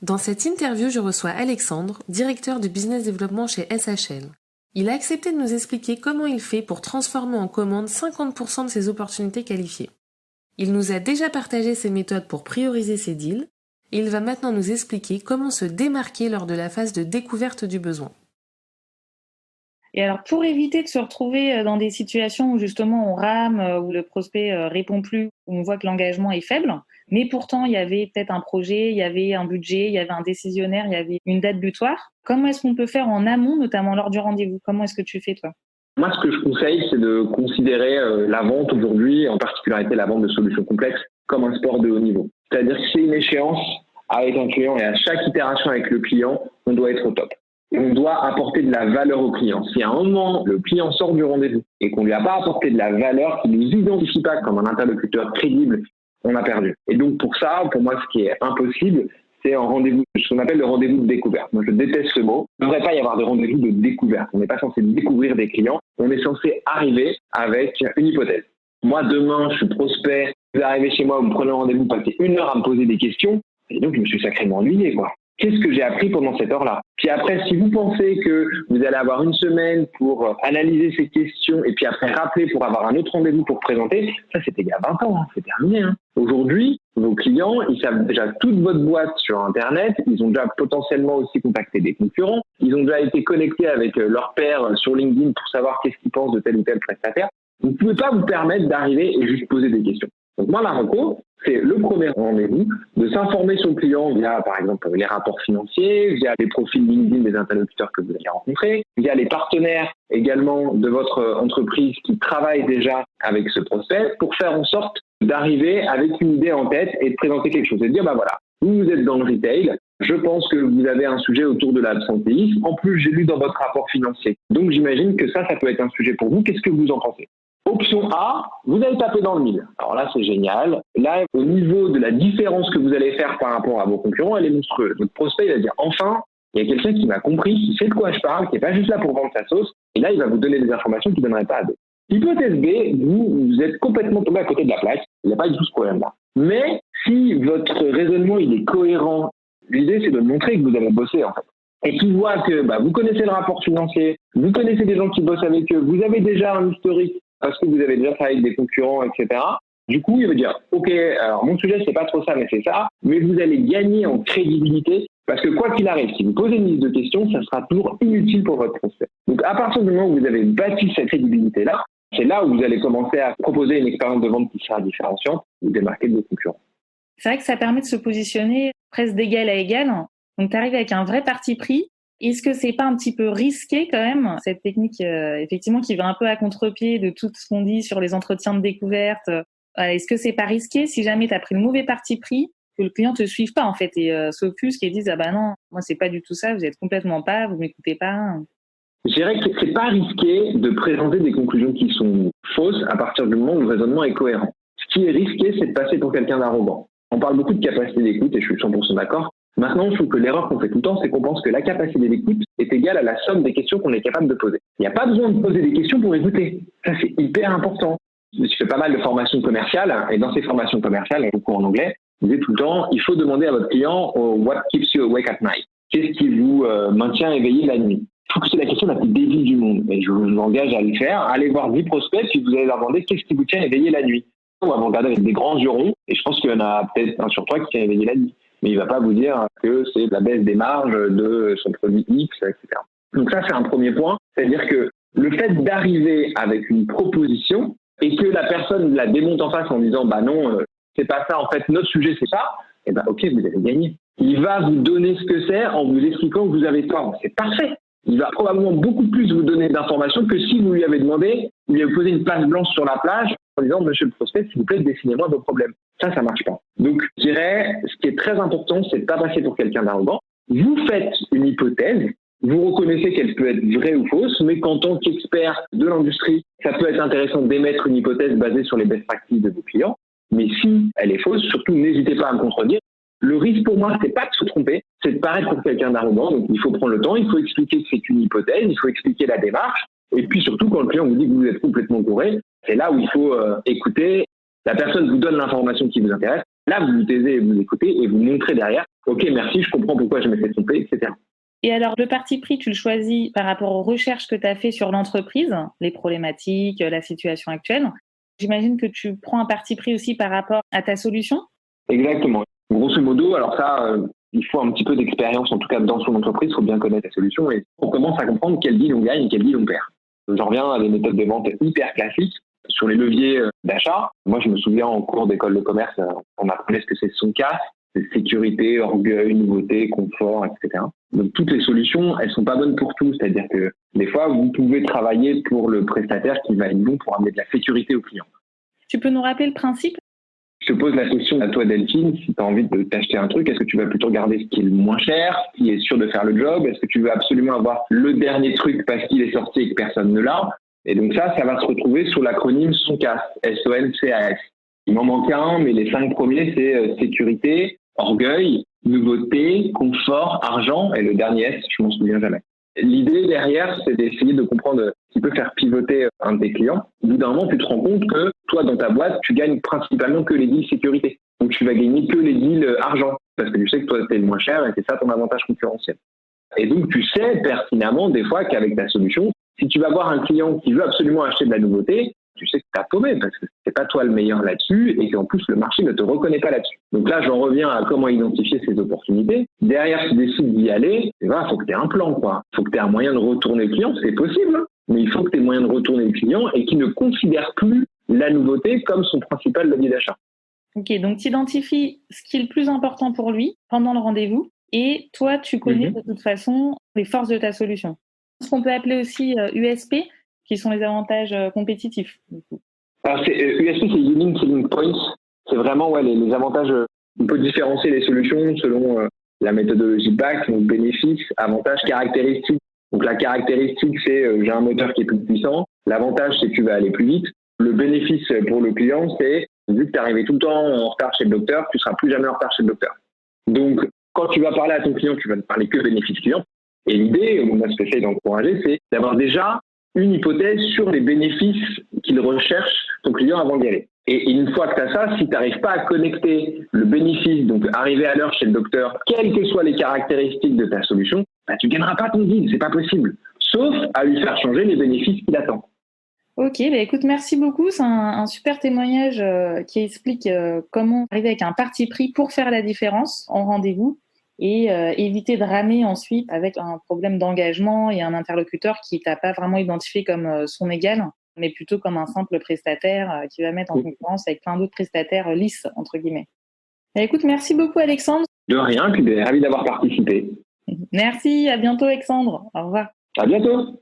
Dans cette interview, je reçois Alexandre, directeur de business développement chez SHL. Il a accepté de nous expliquer comment il fait pour transformer en commande 50% de ses opportunités qualifiées. Il nous a déjà partagé ses méthodes pour prioriser ses deals et il va maintenant nous expliquer comment se démarquer lors de la phase de découverte du besoin. Et alors, pour éviter de se retrouver dans des situations où justement on rame, où le prospect répond plus, où on voit que l'engagement est faible, mais pourtant il y avait peut-être un projet, il y avait un budget, il y avait un décisionnaire, il y avait une date butoir, comment est-ce qu'on peut faire en amont, notamment lors du rendez-vous? Comment est-ce que tu fais, toi? Moi, ce que je conseille, c'est de considérer la vente aujourd'hui, en particularité la vente de solutions complexes, comme un sport de haut niveau. C'est-à-dire que c'est une échéance avec un client et à chaque itération avec le client, on doit être au top. On doit apporter de la valeur au client. Si à un moment, le client sort du rendez-vous et qu'on lui a pas apporté de la valeur, qu'il ne nous identifie pas comme un interlocuteur crédible, on a perdu. Et donc pour ça, pour moi, ce qui est impossible, c'est un rendez-vous, ce qu'on appelle le rendez-vous de découverte. Moi, je déteste ce mot. Il ne devrait pas y avoir de rendez-vous de découverte. On n'est pas censé découvrir des clients. On est censé arriver avec une hypothèse. Moi, demain, je suis prospect. Vous arrivez chez moi, vous me prenez un rendez-vous, passez 1 heure à me poser des questions. Et donc, je me suis sacrément ennuyé, quoi. Qu'est-ce que j'ai appris pendant cette heure-là? Puis après, si vous pensez que vous allez avoir 1 semaine pour analyser ces questions et puis après rappeler pour avoir un autre rendez-vous pour présenter, ça c'était il y a 20 ans, c'est terminé. Aujourd'hui, vos clients, ils savent déjà toute votre boîte sur Internet, ils ont déjà potentiellement aussi contacté des concurrents, ils ont déjà été connectés avec leur pairs sur LinkedIn pour savoir qu'est-ce qu'ils pensent de tel ou tel prestataire. Vous ne pouvez pas vous permettre d'arriver et juste poser des questions. Donc moi, la reco, c'est le premier rendez-vous, de s'informer sur le client via, par exemple, les rapports financiers, via les profils LinkedIn des interlocuteurs que vous allez rencontrer, via les partenaires également de votre entreprise qui travaillent déjà avec ce prospect, pour faire en sorte d'arriver avec une idée en tête et de présenter quelque chose. Et de dire, voilà, vous êtes dans le retail, je pense que vous avez un sujet autour de l'absentéisme. En plus, j'ai lu dans votre rapport financier. Donc, j'imagine que ça peut être un sujet pour vous. Qu'est-ce que vous en pensez? Option A, vous allez taper dans le mille. Alors là, c'est génial. Là, au niveau de la différence que vous allez faire par rapport à vos concurrents, elle est monstrueuse. Votre prospect, il va dire, enfin, il y a quelqu'un qui m'a compris, qui sait de quoi je parle, qui n'est pas juste là pour vendre sa sauce. Et là, il va vous donner des informations qu'il ne donnerait pas à d'autres. Hypothèse B, vous êtes complètement tombé à côté de la plaque. Il n'y a pas du tout ce problème-là. Mais si votre raisonnement, il est cohérent, l'idée, c'est de montrer que vous avez bossé, en fait. Et qu'il voit que vous connaissez le rapport financier, vous connaissez des gens qui bossent avec eux, vous avez déjà un historique parce que vous avez déjà travaillé avec des concurrents, etc. Du coup, il veut dire, OK, alors mon sujet, c'est pas trop ça, mais c'est ça, mais vous allez gagner en crédibilité parce que quoi qu'il arrive, si vous posez une liste de questions, ça sera toujours inutile pour votre prospect. Donc, à partir du moment où vous avez bâti cette crédibilité-là, c'est là où vous allez commencer à proposer une expérience de vente qui sera différenciante, vous démarquer de vos concurrents. C'est vrai que ça permet de se positionner presque d'égal à égal. Donc, tu arrives avec un vrai parti pris. Est-ce que c'est pas un petit peu risqué quand même, cette technique effectivement qui va un peu à contre-pied de tout ce qu'on dit sur les entretiens de découverte? Est-ce que c'est pas risqué si jamais tu as pris le mauvais parti pris, que le client te suive pas en fait et s'offusque et dise non, moi c'est pas du tout ça, vous êtes complètement pas, vous m'écoutez pas? Je dirais que c'est pas risqué de présenter des conclusions qui sont fausses à partir du moment où le raisonnement est cohérent. Ce qui est risqué, c'est de passer pour quelqu'un d'arrogant. On parle beaucoup de capacité d'écoute et je suis 100% d'accord. Maintenant, je trouve que l'erreur qu'on fait tout le temps, c'est qu'on pense que la capacité d'écoute est égale à la somme des questions qu'on est capable de poser. Il n'y a pas besoin de poser des questions pour écouter. Ça, c'est hyper important. Je fais pas mal de formations commerciales et dans ces formations commerciales, beaucoup en anglais, je disais tout le temps, il faut demander à votre client what keeps you awake at night? Qu'est-ce qui vous maintient éveillé la nuit? Je trouve que c'est la question la plus débile du monde et je vous engage à le faire. Allez voir 10 prospects puis vous allez leur demander qu'est-ce qui vous tient éveillé la nuit. On va vous regarder avec des grands yeux ronds et je pense qu'il y en a peut-être un sur 3 qui tient éveillé la nuit. Mais il ne va pas vous dire que c'est la baisse des marges de son produit X, etc. Donc ça, c'est un premier point. C'est-à-dire que le fait d'arriver avec une proposition et que la personne la démonte en face en disant « non, c'est pas ça, en fait, notre sujet, c'est ça », OK, vous allez gagner. Il va vous donner ce que c'est en vous expliquant que vous avez tort. C'est parfait. Il va probablement beaucoup plus vous donner d'informations que si vous lui avez demandé, vous lui avez posé une page blanche sur la plage en disant « Monsieur le prospect, s'il vous plaît, dessinez-moi vos problèmes ». Ça marche pas. Donc, je dirais, ce qui est très important, c'est de pas passer pour quelqu'un d'arrogant. Vous faites une hypothèse, vous reconnaissez qu'elle peut être vraie ou fausse, mais qu'en tant qu'expert de l'industrie, ça peut être intéressant d'émettre une hypothèse basée sur les best practices de vos clients. Mais si elle est fausse, surtout n'hésitez pas à me contredire. Le risque pour moi, c'est pas de se tromper, c'est de paraître pour quelqu'un d'arrogant. Donc, il faut prendre le temps, il faut expliquer que c'est une hypothèse, il faut expliquer la démarche. Et puis surtout, quand le client vous dit que vous êtes complètement gouré, c'est là où il faut écouter. La personne vous donne l'information qui vous intéresse. Là, vous vous taisez, vous écoutez et vous montrez derrière, OK, merci, je comprends pourquoi je m'étais trompé, etc. Et alors, le parti pris, tu le choisis par rapport aux recherches que tu as fait sur l'entreprise, les problématiques, la situation actuelle. J'imagine que tu prends un parti pris aussi par rapport à ta solution? Exactement. Grosso modo, alors ça, il faut un petit peu d'expérience, en tout cas dans son entreprise, il faut bien connaître la solution et on commence à comprendre quel deal on gagne et quel deal on perd. J'en reviens à des méthodes de vente hyper classiques. Sur les leviers d'achat, moi je me souviens en cours d'école de commerce, on apprenait ce que c'est son cas, c'est sécurité, orgueil, nouveauté, confort, etc. Donc toutes les solutions, elles sont pas bonnes pour tout. C'est-à-dire que des fois, vous pouvez travailler pour le prestataire qui va être bon pour amener de la sécurité au client. Tu peux nous rappeler le principe? Je te pose la question à toi, Delphine, si tu as envie de t'acheter un truc, est-ce que tu vas plutôt regarder ce qui est le moins cher, ce qui est sûr de faire le job? Est-ce que tu veux absolument avoir le dernier truc parce qu'il est sorti et que personne ne l'a? Et donc ça va se retrouver sous l'acronyme SONCAS, S-O-N-C-A-S. Il m'en manque un, mais les 5 premiers, c'est sécurité, orgueil, nouveauté, confort, argent, et le dernier S, je m'en souviens jamais. L'idée derrière, c'est d'essayer de comprendre ce qui peut faire pivoter un de tes clients. Au bout d'un moment, tu te rends compte que toi, dans ta boîte, tu gagnes principalement que les deals sécurité. Donc, tu vas gagner que les deals argent, parce que tu sais que toi, t'es le moins cher et c'est ça ton avantage concurrentiel. Et donc, tu sais pertinemment, des fois, qu'avec ta solution, si tu vas voir un client qui veut absolument acheter de la nouveauté, tu sais que tu as paumé parce que c'est pas toi le meilleur là-dessus et qu'en plus le marché ne te reconnaît pas là-dessus. Donc là, j'en reviens à comment identifier ces opportunités. Derrière, si tu décides d'y aller, il faut que tu aies un plan, quoi. Il faut que tu aies un moyen de retourner le client, c'est possible, hein, mais il faut que tu aies moyen de retourner le client et qu'il ne considère plus la nouveauté comme son principal levier d'achat. Ok, donc tu identifies ce qui est le plus important pour lui pendant le rendez-vous et toi, tu connais de toute façon les forces de ta solution. Ce qu'on peut appeler aussi USP, qui sont les avantages compétitifs. Alors, USP, c'est Unique Selling Points. C'est vraiment les avantages. On peut différencier les solutions selon la méthodologie BAC, donc bénéfices, avantages, caractéristiques. Donc la caractéristique, c'est j'ai un moteur qui est plus puissant. L'avantage, c'est que tu vas aller plus vite. Le bénéfice pour le client, c'est vu que tu es arrivé tout le temps en retard chez le docteur, tu seras plus jamais en retard chez le docteur. Donc, quand tu vas parler à ton client, tu vas ne parler que bénéfices clients. Et l'idée, moi, ce que j'essaie d'encourager, c'est d'avoir déjà une hypothèse sur les bénéfices qu'il recherche ton client avant d'y aller. Et une fois que tu as ça, si tu n'arrives pas à connecter le bénéfice, donc arriver à l'heure chez le docteur, quelles que soient les caractéristiques de ta solution, tu ne gagneras pas ton deal, c'est pas possible. Sauf à lui faire changer les bénéfices qu'il attend. Ok, écoute, merci beaucoup. C'est un super témoignage qui explique comment arriver avec un parti pris pour faire la différence en rendez-vous et éviter de ramer ensuite avec un problème d'engagement et un interlocuteur qui t'a pas vraiment identifié comme son égal, mais plutôt comme un simple prestataire qui va mettre en concurrence avec plein d'autres prestataires lisses, entre guillemets. Écoute, merci beaucoup Alexandre. De rien, puis ravi d'avoir participé. Merci, à bientôt Alexandre. Au revoir. À bientôt.